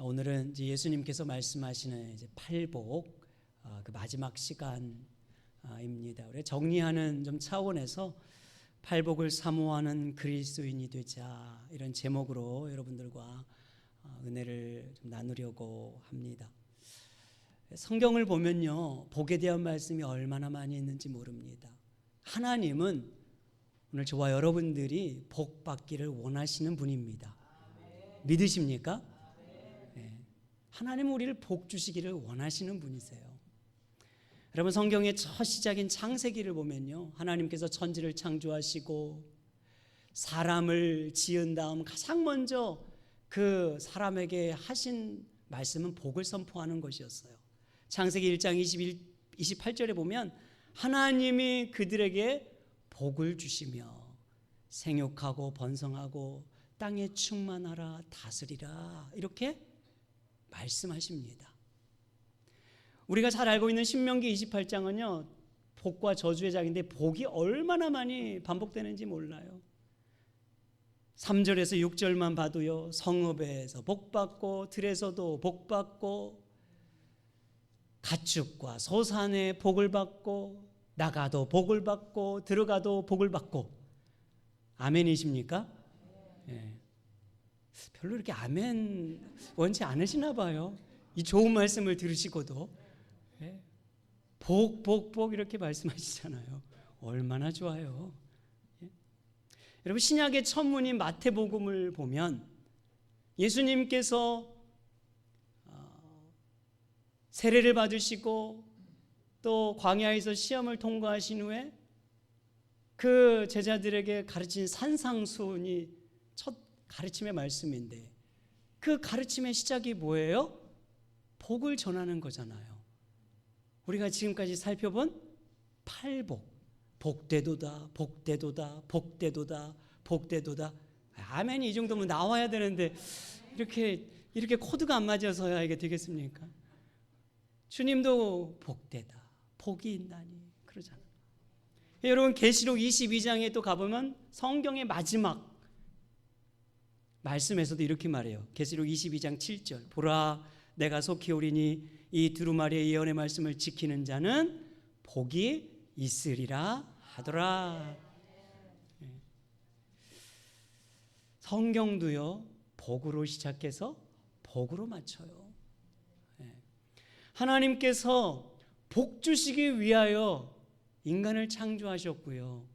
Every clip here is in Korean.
오늘은 이제 예수님께서 말씀하시는 이제 팔복 그 마지막 시간입니다. 우리 정리하는 좀 차원에서 팔복을 사모하는 그리스도인이 되자, 이런 제목으로 여러분들과 은혜를 좀 나누려고 합니다. 성경을 보면요, 복에 대한 말씀이 얼마나 많이 있는지 모릅니다. 하나님은 오늘 저와 여러분들이 복 받기를 원하시는 분입니다. 믿으십니까? 네. 하나님은 우리를 복 주시기를 원하시는 분이세요. 여러분, 성경의 첫 시작인 창세기를 보면요, 하나님께서 천지를 창조하시고 사람을 지은 다음 가장 먼저 그 사람에게 하신 말씀은 복을 선포하는 것이었어요. 창세기 1장 28절에 보면 하나님이 그들에게 복을 주시며 생육하고 번성하고 땅에 충만하라 다스리라, 이렇게 말씀하십니다. 우리가 잘 알고 있는 신명기 28장은요 복과 저주의 장인데, 복이 얼마나 많이 반복되는지 몰라요. 3절에서 6절만 봐도요, 성읍에서 복받고 들에서도 복받고 가축과 소산에 복을 받고 나가도 복을 받고 들어가도 복을 받고. 아멘이십니까? 예. 별로 이렇게 아멘 원치 않으시나 봐요. 이 좋은 말씀을 들으시고도. 예. 복 이렇게 말씀하시잖아요. 얼마나 좋아요. 예. 여러분, 신약의 천문인 마태복음을 보면 예수님께서 세례를 받으시고 또 광야에서 시험을 통과하신 후에 그 제자들에게 가르친 산상수훈이 첫 가르침의 말씀인데, 그 가르침의 시작이 뭐예요? 복을 전하는 거잖아요. 우리가 지금까지 살펴본 팔복, 복되도다, 복되도다, 복되도다, 복되도다. 아멘이 이 정도면 나와야 되는데 이렇게 코드가 안 맞아서야 이게 되겠습니까? 주님도 복되다, 복이 있나니 그러잖아요. 여러분, 계시록 22장에 또 가보면 성경의 마지막 말씀에서도 이렇게 말해요. 계시록 22장 7절, 보라 내가 속히 오리니 이 두루마리의 예언의 말씀을 지키는 자는 복이 있으리라 하더라. 성경도요 복으로 시작해서 복으로 맞춰요. 하나님께서 복 주시기 위하여 인간을 창조하셨고요,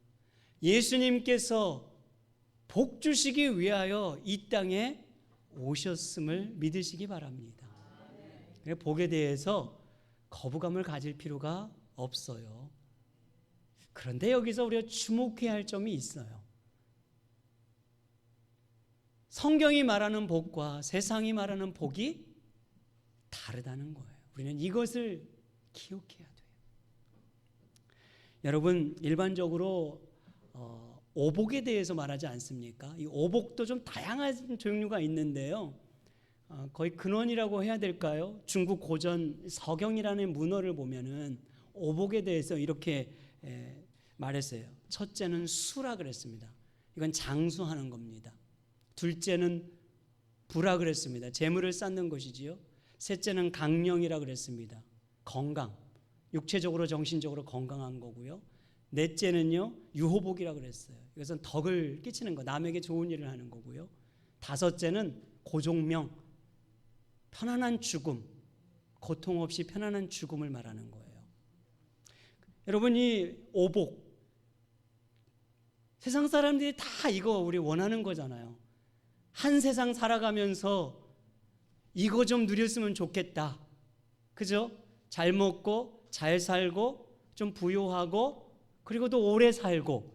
예수님께서 복 주시기 위하여 이 땅에 오셨음을 믿으시기 바랍니다. 복에 대해서 거부감을 가질 필요가 없어요. 그런데 여기서 우리가 주목해야 할 점이 있어요. 성경이 말하는 복과 세상이 말하는 복이 다르다는 거예요. 우리는 이것을 기억해야 돼요. 여러분, 일반적으로 오복에 대해서 말하지 않습니까? 이 오복도 좀 다양한 종류가 있는데요, 거의 근원이라고 해야 될까요? 중국 고전 서경이라는 문어를 보면은 오복에 대해서 이렇게 말했어요. 첫째는 수라 그랬습니다. 이건 장수하는 겁니다. 둘째는 부라 그랬습니다. 재물을 쌓는 것이지요. 셋째는 강령이라 그랬습니다. 건강, 육체적으로 정신적으로 건강한 거고요. 넷째는요 유호복이라 그랬어요. 이것은 덕을 끼치는 거, 남에게 좋은 일을 하는 거고요. 다섯째는 고종명, 편안한 죽음, 고통 없이 편안한 죽음을 말하는 거예요. 여러분, 이 오복, 세상 사람들이 다 이거 우리 원하는 거잖아요. 한 세상 살아가면서 이거 좀 누렸으면 좋겠다, 그죠? 잘 먹고 잘 살고 좀 부유하고 그리고 또 오래 살고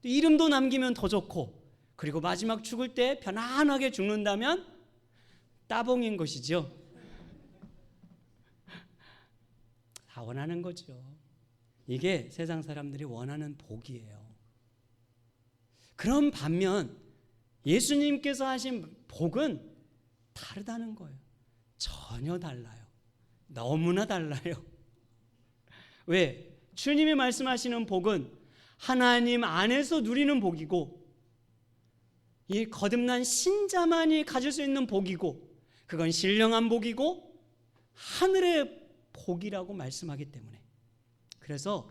또 이름도 남기면 더 좋고, 그리고 마지막 죽을 때 편안하게 죽는다면 따봉인 것이죠. 다 원하는 거죠. 이게 세상 사람들이 원하는 복이에요. 그런 반면 예수님께서 하신 복은 다르다는 거예요. 전혀 달라요. 너무나 달라요. 왜? 주님이 말씀하시는 복은 하나님 안에서 누리는 복이고, 이 거듭난 신자만이 가질 수 있는 복이고, 그건 신령한 복이고 하늘의 복이라고 말씀하기 때문에. 그래서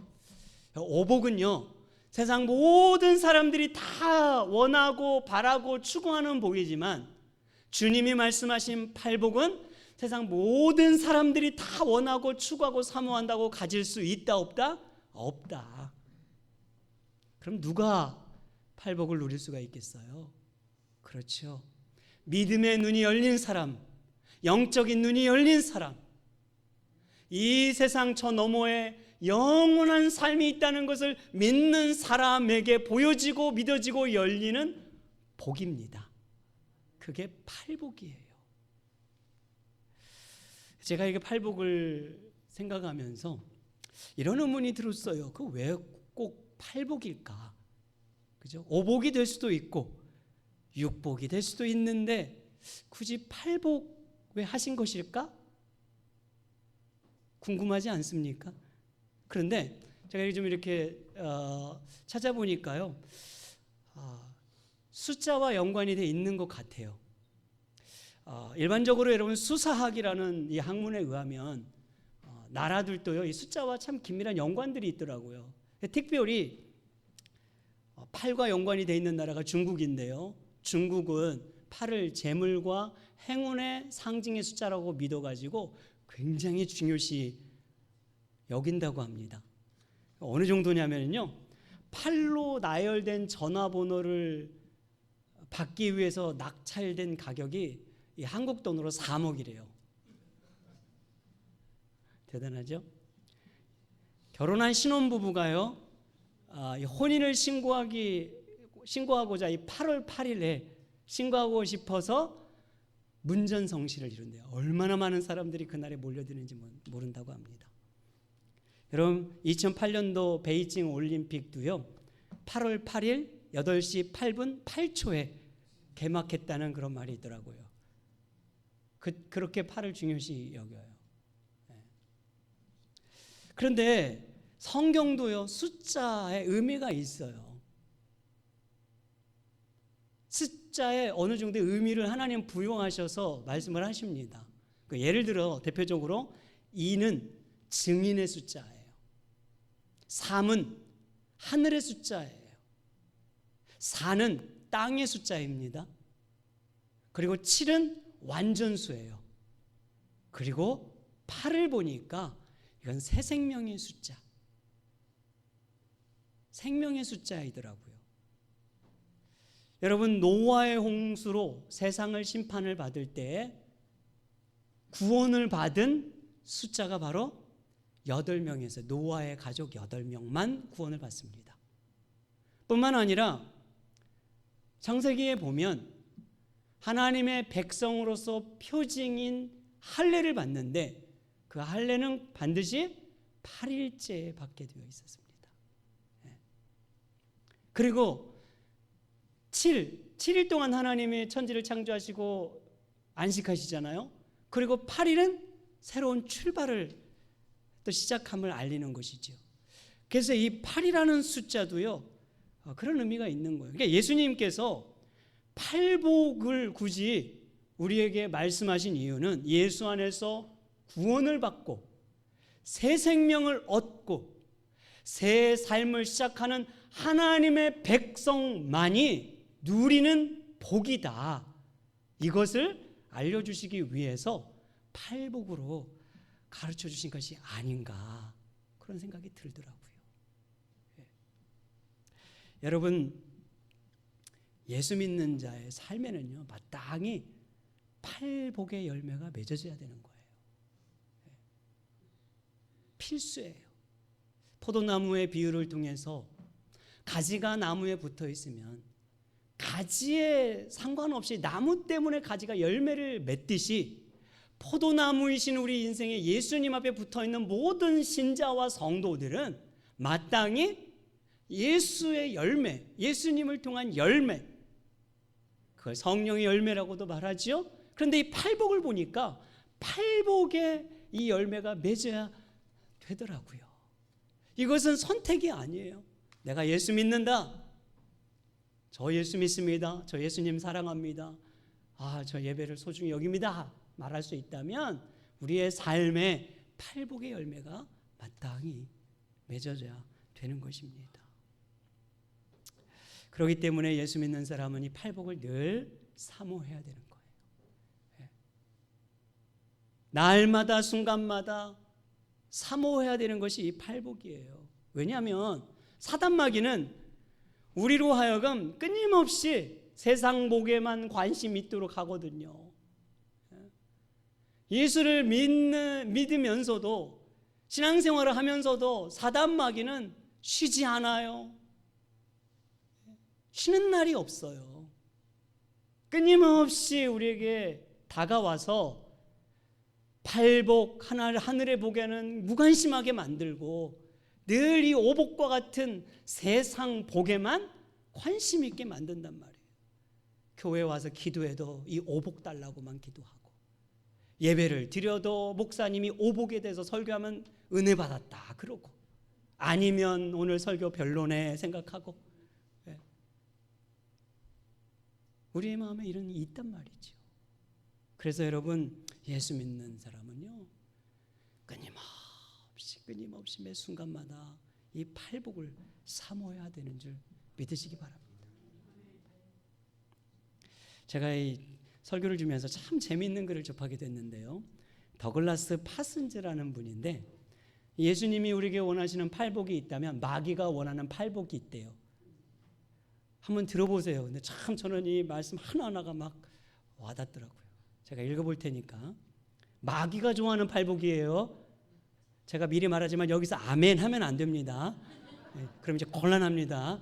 오복은요, 세상 모든 사람들이 다 원하고 바라고 추구하는 복이지만 주님이 말씀하신 팔복은 세상 모든 사람들이 다 원하고 추구하고 사모한다고 가질 수 있다 없다? 없다. 그럼 누가 팔복을 누릴 수가 있겠어요? 그렇죠. 믿음의 눈이 열린 사람, 영적인 눈이 열린 사람, 이 세상 저 너머에 영원한 삶이 있다는 것을 믿는 사람에게 보여지고 믿어지고 열리는 복입니다. 그게 팔복이에요. 제가 이게 팔복을 생각하면서 이런 의문이 들었어요. 그 왜 꼭 팔복일까? 그죠? 오복이 될 수도 있고 육복이 될 수도 있는데 굳이 팔복 왜 하신 것일까? 궁금하지 않습니까? 그런데 제가 좀 이렇게 찾아보니까요, 숫자와 연관이 돼 있는 것 같아요. 일반적으로 여러분 수사학이라는 이 학문에 의하면 나라들도요, 이 숫자와 참 긴밀한 연관들이 있더라고요. 특별히 팔과 연관이 돼 있는 나라가 중국인데요. 중국은 팔을 재물과 행운의 상징의 숫자라고 믿어가지고 굉장히 중요시 여긴다고 합니다. 어느 정도냐면요, 팔로 나열된 전화번호를 받기 위해서 낙찰된 가격이 이 한국 돈으로 3억이래요. 대단하죠? 결혼한 신혼부부가요, 혼인을 신고하고자 이 8월 8일에 신고하고 싶어서 문전성시를 이룬대요. 얼마나 많은 사람들이 그날에 몰려드는지 모른다고 합니다. 여러분, 2008년도 베이징 올림픽도요, 8월 8일 8시 8분 8초에 개막했다는 그런 말이 있더라고요. 그렇게 팔을 중요시 여겨요. 그런데 성경도요, 숫자에 의미가 있어요. 숫자에 어느 정도의 의미를 하나님 부여하셔서 말씀을 하십니다. 예를 들어 대표적으로 2는 증인의 숫자예요. 3은 하늘의 숫자예요. 4는 땅의 숫자입니다. 그리고 7은 완전수예요. 그리고 8을 보니까 이건 새 생명의 숫자, 생명의 숫자이더라고요. 여러분, 노아의 홍수로 세상을 심판을 받을 때 구원을 받은 숫자가 바로 8명에서 노아의 가족 8명만 구원을 받습니다. 뿐만 아니라 창세기에 보면 하나님의 백성으로서 표징인 할례를 받는데 그 할례는 반드시 8일째에 받게 되어 있었습니다. 그리고 7일 동안 하나님이 천지를 창조하시고 안식하시잖아요. 그리고 8일은 새로운 출발을 또 시작함을 알리는 것이죠. 그래서 이 8이라는 숫자도요, 그런 의미가 있는 거예요. 그러니까 예수님께서 팔복을 굳이 우리에게 말씀하신 이유는 예수 안에서 구원을 받고 새 생명을 얻고 새 삶을 시작하는 하나님의 백성만이 누리는 복이다, 이것을 알려주시기 위해서 팔복으로 가르쳐 주신 것이 아닌가, 그런 생각이 들더라고요. 여러분, 예수 믿는 자의 삶에는요, 마땅히 팔복의 열매가 맺어져야 되는 거예요. 필수예요. 포도나무의 비유를 통해서 가지가 나무에 붙어 있으면 가지에 상관없이 나무 때문에 가지가 열매를 맺듯이 포도나무이신 우리 인생에 예수님 앞에 붙어있는 모든 신자와 성도들은 마땅히 예수의 열매, 예수님을 통한 열매, 그걸 성령의 열매라고도 말하지요. 그런데 이 팔복을 보니까 팔복의 이 열매가 맺어야 되더라고요. 이것은 선택이 아니에요. 내가 예수 믿는다, 저 예수 믿습니다, 저 예수님 사랑합니다, 저 예배를 소중히 여깁니다, 말할 수 있다면 우리의 삶에 팔복의 열매가 마땅히 맺어져야 되는 것입니다. 그렇기 때문에 예수 믿는 사람은 이 팔복을 늘 사모해야 되는 거예요. 날마다 순간마다 사모해야 되는 것이 이 팔복이에요. 왜냐하면 사단마귀는 우리로 하여금 끊임없이 세상 복에만 관심 있도록 하거든요. 예수를 믿으면서도 신앙생활을 하면서도 사단마귀는 쉬지 않아요. 쉬는 날이 없어요. 끊임없이 우리에게 다가와서 팔복, 하늘의 복에는 무관심하게 만들고 늘 이 오복과 같은 세상 복에만 관심 있게 만든단 말이에요. 교회 와서 기도해도 이 오복 달라고만 기도하고, 예배를 드려도 목사님이 오복에 대해서 설교하면 은혜 받았다 그러고, 아니면 오늘 설교 별로네 생각하고, 우리의 마음에 이런 일이 있단 말이죠. 그래서 여러분, 예수 믿는 사람은요, 끊임없이 매 순간마다 이 팔복을 사모해야 되는 줄 믿으시기 바랍니다. 제가 이 설교를 주면서 참 재미있는 글을 접하게 됐는데요, 더글라스 파슨즈라는 분인데, 예수님이 우리에게 원하시는 팔복이 있다면 마귀가 원하는 팔복이 있대요. 한번 들어보세요. 근데 참 저는 이 말씀 하나하나가 막 와닿더라고요. 제가 읽어볼 테니까. 마귀가 좋아하는 팔복이에요. 제가 미리 말하지만 여기서 아멘 하면 안 됩니다. 그럼 이제 곤란합니다.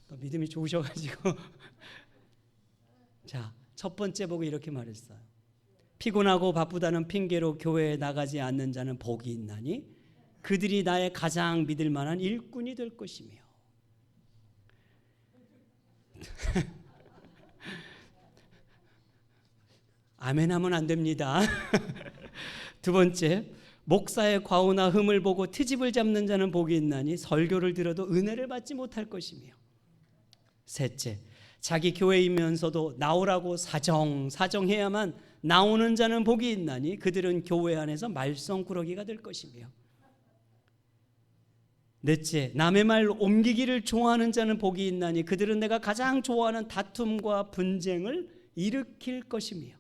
믿음이 좋으셔가지고. 자, 첫 번째 복은 이렇게 말했어요. 피곤하고 바쁘다는 핑계로 교회에 나가지 않는 자는 복이 있나니 그들이 나의 가장 믿을 만한 일꾼이 될 것이며. 아멘 하면 안 됩니다. 두 번째, 목사의 과오나 흠을 보고 트집을 잡는 자는 복이 있나니 설교를 들어도 은혜를 받지 못할 것이며. 셋째, 자기 교회이면서도 나오라고 사정해야만 나오는 자는 복이 있나니 그들은 교회 안에서 말썽꾸러기가 될 것이며. 넷째, 남의 말 옮기기를 좋아하는 자는 복이 있나니 그들은 내가 가장 좋아하는 다툼과 분쟁을 일으킬 것이며.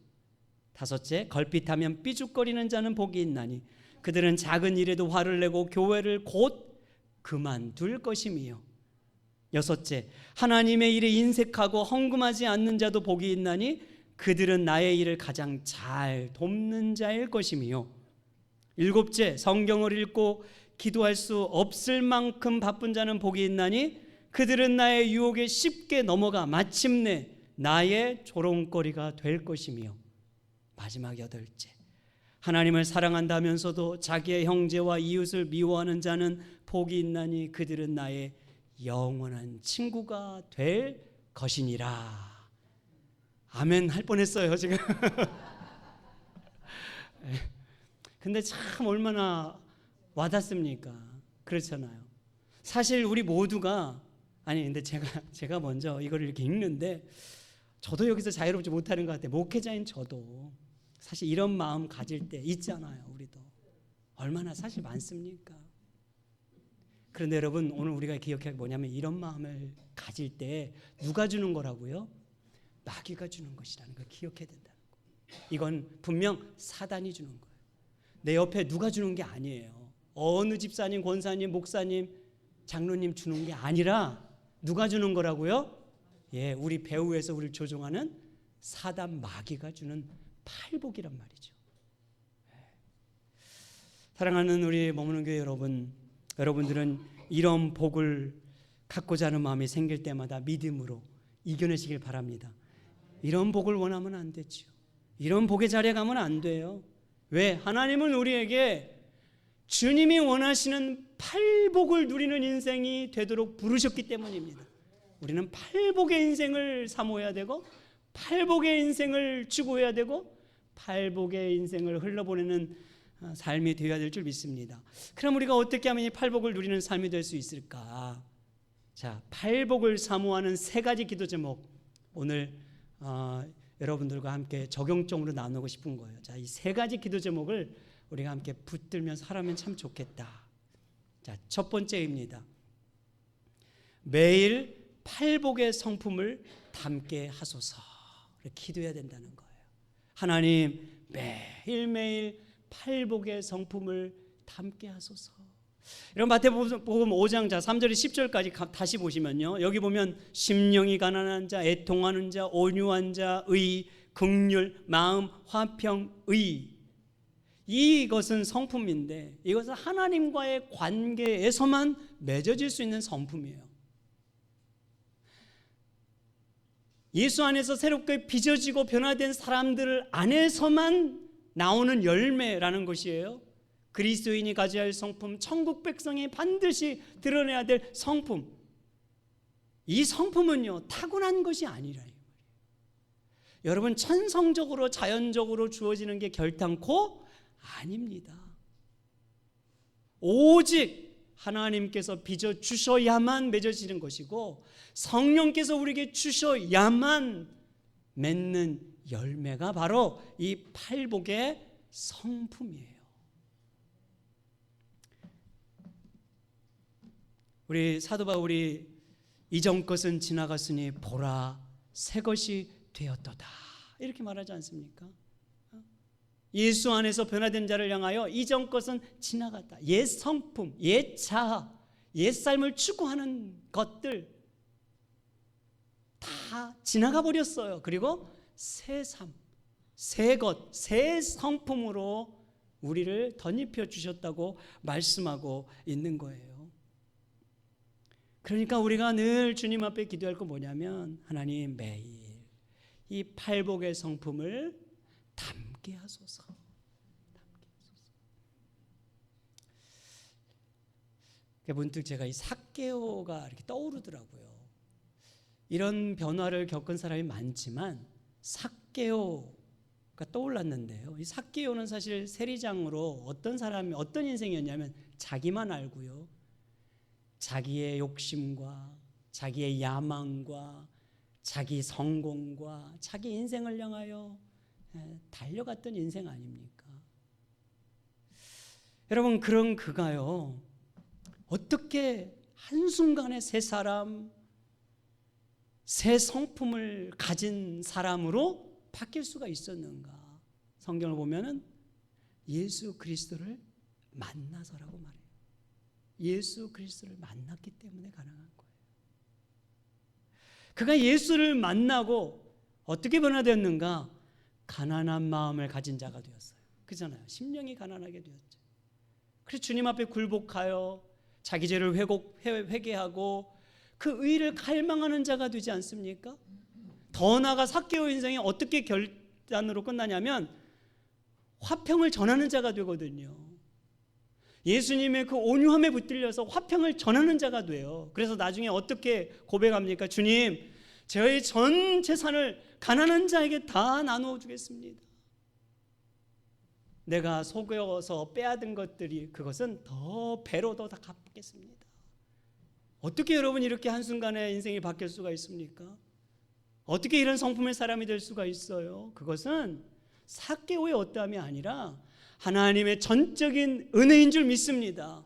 다섯째, 걸핏하면 삐죽거리는 자는 복이 있나니 그들은 작은 일에도 화를 내고 교회를 곧 그만둘 것이며. 여섯째, 하나님의 일에 인색하고 헝금하지 않는 자도 복이 있나니 그들은 나의 일을 가장 잘 돕는 자일 것이며. 일곱째, 성경을 읽고 기도할 수 없을 만큼 바쁜 자는 복이 있나니 그들은 나의 유혹에 쉽게 넘어가 마침내 나의 조롱거리가 될 것이며. 마지막 여덟째, 하나님을 사랑한다면서도 자기의 형제와 이웃을 미워하는 자는 복이 있나니 그들은 나의 영원한 친구가 될 것이니라. 아멘 할 뻔했어요 지금. 근데 참 얼마나 와닿습니까? 그렇잖아요. 사실 우리 모두가, 아니 근데 제가 먼저 이걸 이렇게 읽는데 저도 여기서 자유롭지 못하는 것 같아요. 목회자인 저도 사실 이런 마음 가질 때 있잖아요. 우리도 얼마나 사실 많습니까? 그런데 여러분, 오늘 우리가 기억해야 할 게 뭐냐면 이런 마음을 가질 때 누가 주는 거라고요? 마귀가 주는 것이라는 걸 기억해야 된다는 거예요. 이건 분명 사단이 주는 거예요. 내 옆에 누가 주는 게 아니에요. 어느 집사님, 권사님, 목사님, 장로님 주는 게 아니라 누가 주는 거라고요? 우리 배후에서 우리를 조종하는 사단 마귀가 주는 팔복이란 말이죠. 사랑하는 우리 머무는 교회 여러분, 여러분들은 이런 복을 갖고자 하는 마음이 생길 때마다 믿음으로 이겨내시길 바랍니다. 이런 복을 원하면 안 되죠. 이런 복의 자리에 가면 안 돼요. 왜? 하나님은 우리에게 주님이 원하시는 팔복을 누리는 인생이 되도록 부르셨기 때문입니다. 우리는 팔복의 인생을 사모해야 되고 팔복의 인생을 추구해야 되고 팔복의 인생을 흘러보내는 삶이 되어야 될 줄 믿습니다. 그럼 우리가 어떻게 하면 이 팔복을 누리는 삶이 될 수 있을까? 자, 팔복을 사모하는 세 가지 기도 제목 오늘 여러분들과 함께 적용적으로 나누고 싶은 거예요. 자, 이 세 가지 기도 제목을 우리가 함께 붙들면서 하라면 참 좋겠다. 자, 첫 번째입니다. 매일 팔복의 성품을 담게 하소서. 기도해야 된다는 거예요. 하나님, 매일매일 팔복의 성품을 담게 하소서. 이런 마태복음 5장 3절에 10절까지 다시 보시면요, 여기 보면 심령이 가난한 자, 애통하는 자, 온유한 자, 의, 긍휼, 마음, 화평, 의. 이것은 성품인데 이것은 하나님과의 관계에서만 맺어질 수 있는 성품이에요. 예수 안에서 새롭게 빚어지고 변화된 사람들 안에서만 나오는 열매라는 것이에요. 그리스도인이 가져야 할 성품, 천국 백성이 반드시 드러내야 될 성품. 이 성품은요, 타고난 것이 아니라 여러분, 천성적으로 자연적으로 주어지는 게 결단코 아닙니다. 오직 하나님께서 빚어 주셔야만 맺어지는 것이고 성령께서 우리에게 주셔야만 맺는 열매가 바로 이 팔복의 성품이에요. 우리 사도 바울이 이전 것은 지나갔으니 보라 새 것이 되었도다 이렇게 말하지 않습니까? 예수 안에서 변화된 자를 향하여 이전 것은 지나갔다. 옛 성품, 옛 자아, 옛 삶을 추구하는 것들 다 지나가 버렸어요. 그리고 새 삶, 새 것, 새 성품으로 우리를 덧입혀 주셨다고 말씀하고 있는 거예요. 그러니까 우리가 늘 주님 앞에 기도할 거 뭐냐면 하나님 매일 이 팔복의 성품을 담게 하소서. 문득 제가 이 삭개오가 이렇게 떠오르더라고요. 이런 변화를 겪은 사람이 많지만 삭개오가 떠올랐는데요. 이 삭개오는 사실 세리장으로 어떤 사람이 어떤 인생이었냐면 자기만 알고요. 자기의 욕심과 자기의 야망과 자기 성공과 자기 인생을 향하여 달려갔던 인생 아닙니까? 여러분, 그런 그가요 어떻게 한순간에 새 사람, 새 성품을 가진 사람으로 바뀔 수가 있었는가? 성경을 보면은 예수 그리스도를 만나서라고 말해요. 예수 그리스도를 만났기 때문에 가능한 거예요. 그가 예수를 만나고 어떻게 변화되었는가? 가난한 마음을 가진 자가 되었어요. 그잖아요. 심령이 가난하게 되었죠. 그래서 주님 앞에 굴복하여 자기 죄를 회개하고 그 의를 갈망하는 자가 되지 않습니까? 더 나아가 삭개오 인생이 어떻게 결단으로 끝나냐면 화평을 전하는 자가 되거든요. 예수님의 그 온유함에 붙들려서 화평을 전하는 자가 돼요. 그래서 나중에 어떻게 고백합니까? 주님, 저의 전 재산을 가난한 자에게 다 나누어 주겠습니다. 내가 속여서 빼앗은 것들이 그것은 더 배로 더 갚겠습니다. 어떻게 여러분 이렇게 한순간에 인생이 바뀔 수가 있습니까? 어떻게 이런 성품의 사람이 될 수가 있어요? 그것은 삭개오의 어떠함이 아니라 하나님의 전적인 은혜인 줄 믿습니다.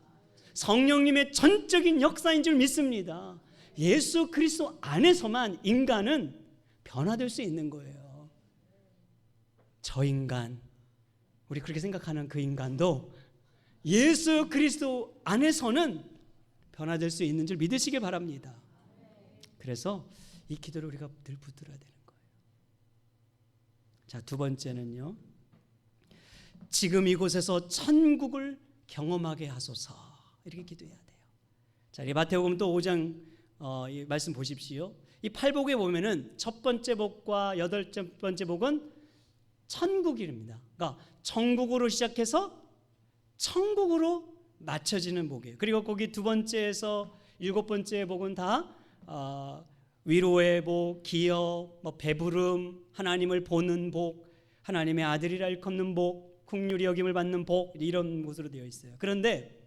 성령님의 전적인 역사인 줄 믿습니다. 예수 그리스도 안에서만 인간은 변화될 수 있는 거예요. 저 인간, 우리 그렇게 생각하는 그 인간도 예수 그리스도 안에서는 변화될 수 있는 줄 믿으시길 바랍니다. 그래서 이 기도를 우리가 늘 붙들어야 되는 거예요. 자, 두 번째는요, 지금 이곳에서 천국을 경험하게 하소서 이렇게 기도해야 돼요. 자, 이 마태복음 또 5장 이 말씀 보십시오. 이 팔복에 보면은 첫 번째 복과 여덟 번째 복은 천국입니다. 그러니까 천국으로 시작해서 천국으로 맞춰지는 복이에요. 그리고 거기 두 번째에서 일곱 번째 복은 다 위로의 복, 기업, 배부름, 하나님을 보는 복, 하나님의 아들이라 일컫는 복, 긍휼히 여김을 받는 복, 이런 것으로 되어 있어요. 그런데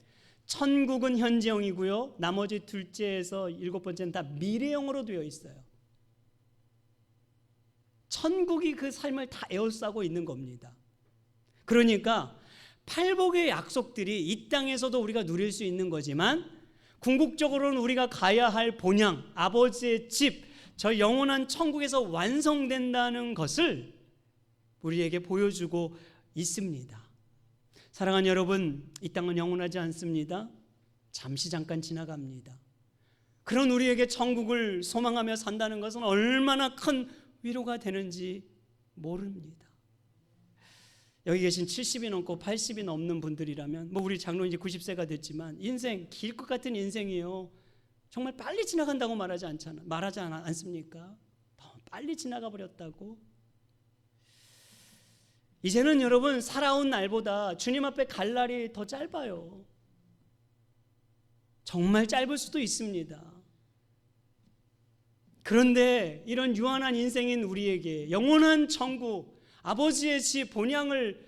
천국은 현재형이고요, 나머지 둘째에서 일곱 번째는 다 미래형으로 되어 있어요. 천국이 그 삶을 다 에워싸고 있는 겁니다. 그러니까 팔복의 약속들이 이 땅에서도 우리가 누릴 수 있는 거지만 궁극적으로는 우리가 가야 할 본향, 아버지의 집, 저 영원한 천국에서 완성된다는 것을 우리에게 보여주고 있습니다. 사랑하는 여러분, 이 땅은 영원하지 않습니다. 잠시 잠깐 지나갑니다. 그런 우리에게 천국을 소망하며 산다는 것은 얼마나 큰 위로가 되는지 모릅니다. 여기 계신 70이 넘고 80이 넘는 분들이라면 우리 장로님 이제 90세가 됐지만 인생 길 것 같은 인생이에요. 정말 빨리 지나간다고 말하지 않습니까? 너무 빨리 지나가 버렸다고. 이제는 여러분 살아온 날보다 주님 앞에 갈 날이 더 짧아요. 정말 짧을 수도 있습니다. 그런데 이런 유한한 인생인 우리에게 영원한 천국, 아버지의 집 본향을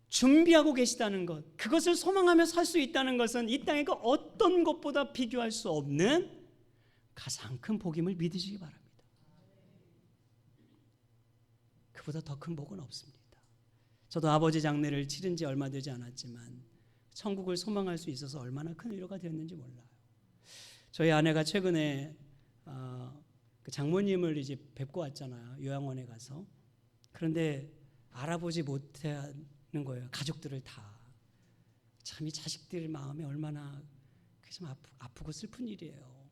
준비하고 계시다는 것, 그것을 소망하며 살 수 있다는 것은 이 땅의 그 어떤 것보다 비교할 수 없는 가장 큰 복임을 믿으시기 바랍니다. 그보다 더 큰 복은 없습니다. 저도 아버지 장례를 치른 지 얼마 되지 않았지만 천국을 소망할 수 있어서 얼마나 큰 위로가 되었는지 몰라요. 저희 아내가 최근에 그 장모님을 이제 뵙고 왔잖아요. 요양원에 가서. 그런데 알아보지 못하는 거예요. 가족들을 다. 참 이 자식들 마음이 얼마나 좀 아프고 슬픈 일이에요.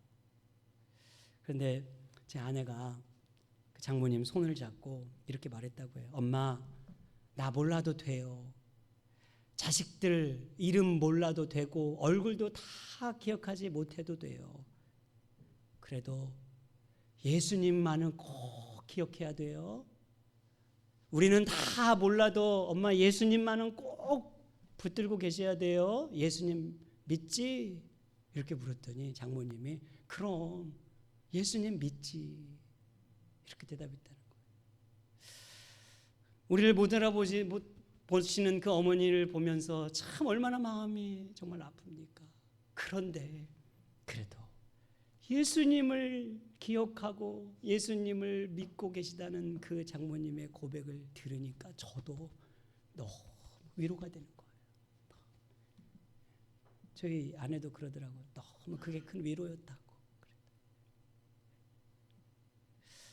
그런데 제 아내가 그 장모님 손을 잡고 이렇게 말했다고 해요. 엄마, 나 몰라도 돼요. 자식들 이름 몰라도 되고 얼굴도 다 기억하지 못해도 돼요. 그래도 예수님만은 꼭 기억해야 돼요. 우리는 다 몰라도 엄마 예수님만은 꼭 붙들고 계셔야 돼요. 예수님 믿지? 이렇게 물었더니 장모님이 그럼 예수님 믿지. 이렇게 대답했다는 거예요. 우리를 못 알아보시는 그 어머니를 보면서 참 얼마나 마음이 정말 아픕니까? 그런데 그래도 예수님을 기억하고 예수님을 믿고 계시다는 그 장모님의 고백을 들으니까 저도 너무 위로가 되는 거예요. 저희 아내도 그러더라고요. 너무 그게 큰 위로였다고.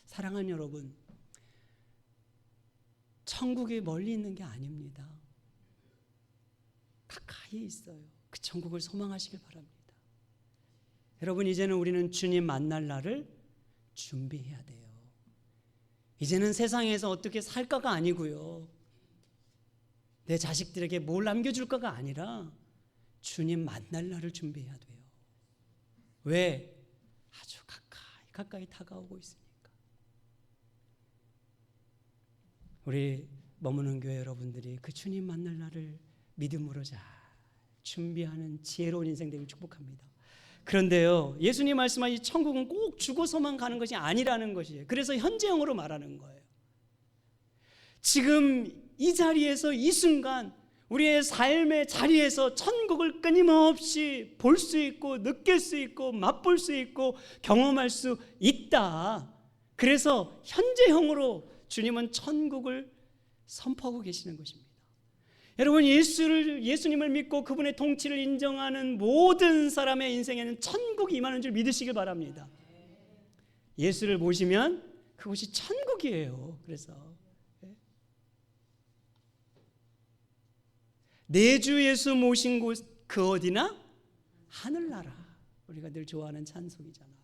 사랑하는 여러분, 천국이 멀리 있는 게 아닙니다. 가까이에 있어요. 그 천국을 소망하시길 바랍니다. 여러분, 이제는 우리는 주님 만날 날을 준비해야 돼요. 이제는 세상에서 어떻게 살까가 아니고요. 내 자식들에게 뭘 남겨줄까가 아니라 주님 만날 날을 준비해야 돼요. 왜? 아주 가까이 다가오고 있으니까. 우리 머무는 교회 여러분들이 그 주님 만날 날을 믿음으로 잘 준비하는 지혜로운 인생 되길 축복합니다. 그런데요, 예수님 말씀하신 천국은 꼭 죽어서만 가는 것이 아니라는 것이에요. 그래서 현재형으로 말하는 거예요. 지금 이 자리에서 이 순간 우리의 삶의 자리에서 천국을 끊임없이 볼 수 있고 느낄 수 있고 맛볼 수 있고 경험할 수 있다. 그래서 현재형으로 주님은 천국을 선포하고 계시는 것입니다. 여러분, 예수님을 믿고 그분의 통치를 인정하는 모든 사람의 인생에는 천국이 임하는 줄 믿으시길 바랍니다. 예수를 모시면 그곳이 천국이에요. 그래서 내 주 예수 모신 곳 그 어디나 하늘나라. 우리가 늘 좋아하는 찬송이잖아요.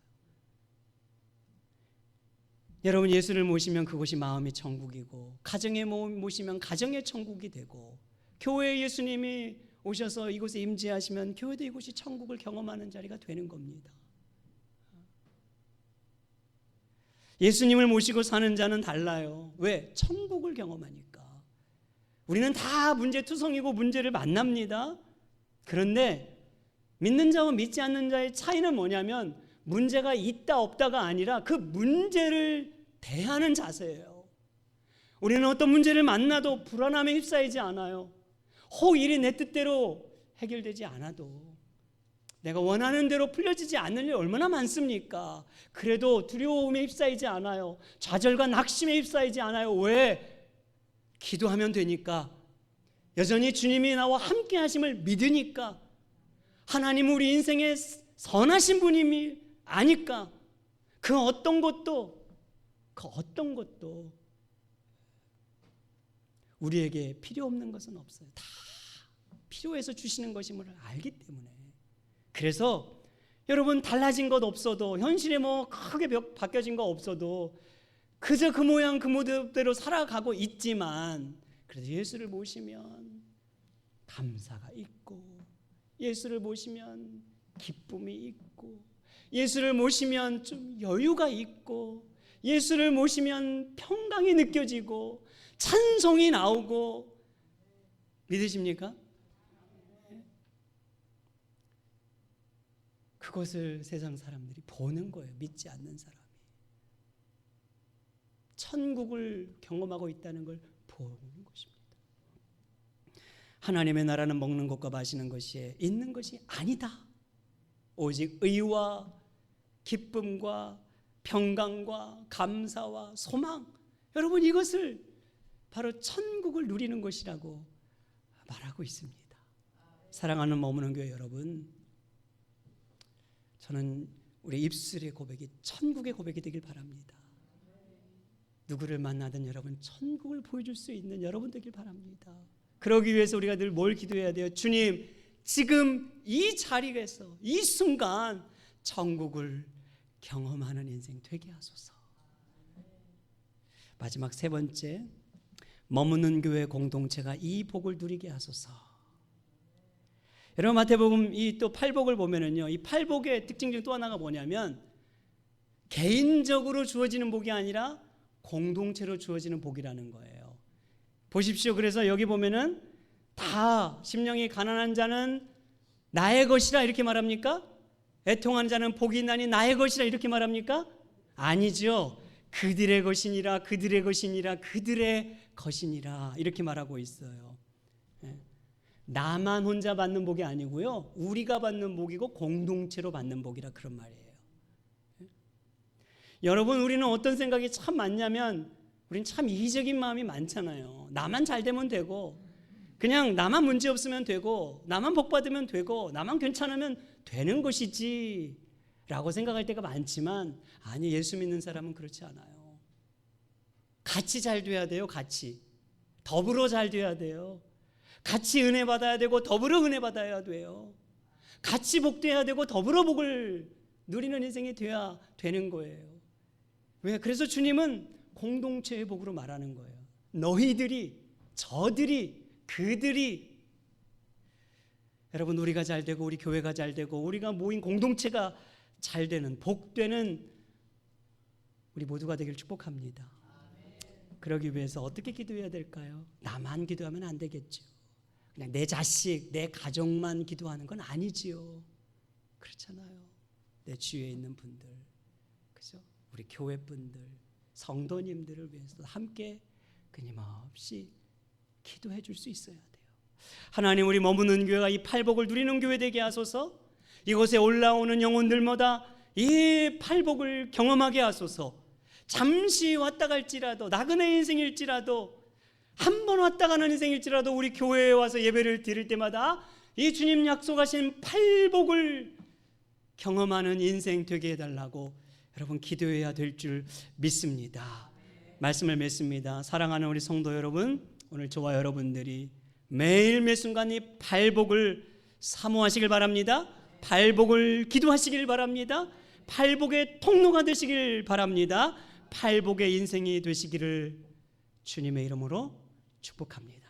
여러분, 예수를 모시면 그곳이 마음의 천국이고, 가정에 모시면 가정의 천국이 되고, 교회에 예수님이 오셔서 이곳에 임재하시면 교회도 이곳이 천국을 경험하는 자리가 되는 겁니다. 예수님을 모시고 사는 자는 달라요. 왜? 천국을 경험하니까. 우리는 다 문제투성이고 문제를 만납니다. 그런데 믿는 자와 믿지 않는 자의 차이는 뭐냐면 문제가 있다 없다가 아니라 그 문제를 대하는 자세예요. 우리는 어떤 문제를 만나도 불안함에 휩싸이지 않아요. 혹 일이 내 뜻대로 해결되지 않아도 내가 원하는 대로 풀려지지 않는 일 얼마나 많습니까? 그래도 두려움에 휩싸이지 않아요. 좌절과 낙심에 휩싸이지 않아요. 왜? 기도하면 되니까. 여전히 주님이 나와 함께 하심을 믿으니까. 하나님은 우리 인생에 선하신 분임이 아니까. 그 어떤 것도 우리에게 필요 없는 것은 없어요. 다 필요해서 주시는 것임을 알기 때문에. 그래서 여러분 달라진 것 없어도, 현실에 뭐 크게 바뀌어진 거 없어도 그저 그 모양 그 모습대로 살아가고 있지만, 그래도 예수를 모시면 감사가 있고, 예수를 모시면 기쁨이 있고, 예수를 모시면 좀 여유가 있고, 예수를 모시면 평강이 느껴지고 찬송이 나오고. 믿으십니까? 그것을 세상 사람들이 보는 거예요. 믿지 않는 사람이. 천국을 경험하고 있다는 걸 보는 것입니다. 하나님의 나라는 먹는 것과 마시는 것이 있는 것이 아니다. 오직 의와 기쁨과 평강과 감사와 소망, 여러분 이것을 바로 천국을 누리는 것이라고 말하고 있습니다. 사랑하는 머무는 교회 여러분, 저는 우리 입술의 고백이 천국의 고백이 되길 바랍니다. 누구를 만나든 여러분 천국을 보여줄 수 있는 여러분 되길 바랍니다. 그러기 위해서 우리가 늘 뭘 기도해야 돼요? 주님, 지금 이 자리에서 이 순간 천국을 경험하는 인생 되게 하소서. 마지막 세 번째, 머무는 교회 공동체가 이 복을 누리게 하소서. 여러분 마태복음 이 또 팔복을 보면은요, 이 팔복의 특징 중 또 하나가 뭐냐면 개인적으로 주어지는 복이 아니라 공동체로 주어지는 복이라는 거예요. 보십시오. 그래서 여기 보면은 다 심령이 가난한 자는 나의 것이라 이렇게 말합니까? 애통하는 자는 복이 있나니 나의 것이라 이렇게 말합니까? 아니죠. 그들의 것이니라, 그들의 것이니라, 그들의 것이니라 이렇게 말하고 있어요. 나만 혼자 받는 복이 아니고요, 우리가 받는 복이고 공동체로 받는 복이라 그런 말이에요. 여러분, 우리는 어떤 생각이 참 많냐면 우리는 참 이기적인 마음이 많잖아요. 나만 잘 되면 되고, 그냥 나만 문제 없으면 되고, 나만 복 받으면 되고, 나만 괜찮으면 되는 것이지 라고 생각할 때가 많지만, 아니, 예수 믿는 사람은 그렇지 않아요. 같이 잘 돼야 돼요. 같이 더불어 잘 돼야 돼요. 같이 은혜 받아야 되고 더불어 은혜 받아야 돼요. 같이 복돼야 되고 더불어 복을 누리는 인생이 돼야 되는 거예요. 왜? 그래서 주님은 공동체의 복으로 말하는 거예요. 너희들이, 저들이, 그들이. 여러분, 우리가 잘 되고 우리 교회가 잘 되고 우리가 모인 공동체가 잘 되는, 복되는 우리 모두가 되길 축복합니다. 그러기 위해서 어떻게 기도해야 될까요? 나만 기도하면 안 되겠죠. 그냥 내 자식, 내 가족만 기도하는 건 아니지요. 그렇잖아요. 내 주위에 있는 분들, 그죠? 우리 교회 분들, 성도님들을 위해서 함께 끊임없이 기도해 줄 수 있어야 돼요. 하나님, 우리 머무는 교회가 이 팔복을 누리는 교회 되게 하소서. 이곳에 올라오는 영혼들마다 이 팔복을 경험하게 하소서. 잠시 왔다 갈지라도, 나그네 인생일지라도, 한 번 왔다 가는 인생일지라도 우리 교회에 와서 예배를 드릴 때마다 이 주님 약속하신 팔복을 경험하는 인생 되게 해달라고 여러분 기도해야 될 줄 믿습니다. 말씀을 맺습니다. 사랑하는 우리 성도 여러분, 오늘 저와 여러분들이 매일 매 순간 이 팔복을 사모하시길 바랍니다. 팔복을 기도하시길 바랍니다. 팔복의 통로가 되시길 바랍니다. 팔복의 인생이 되시기를 주님의 이름으로 축복합니다.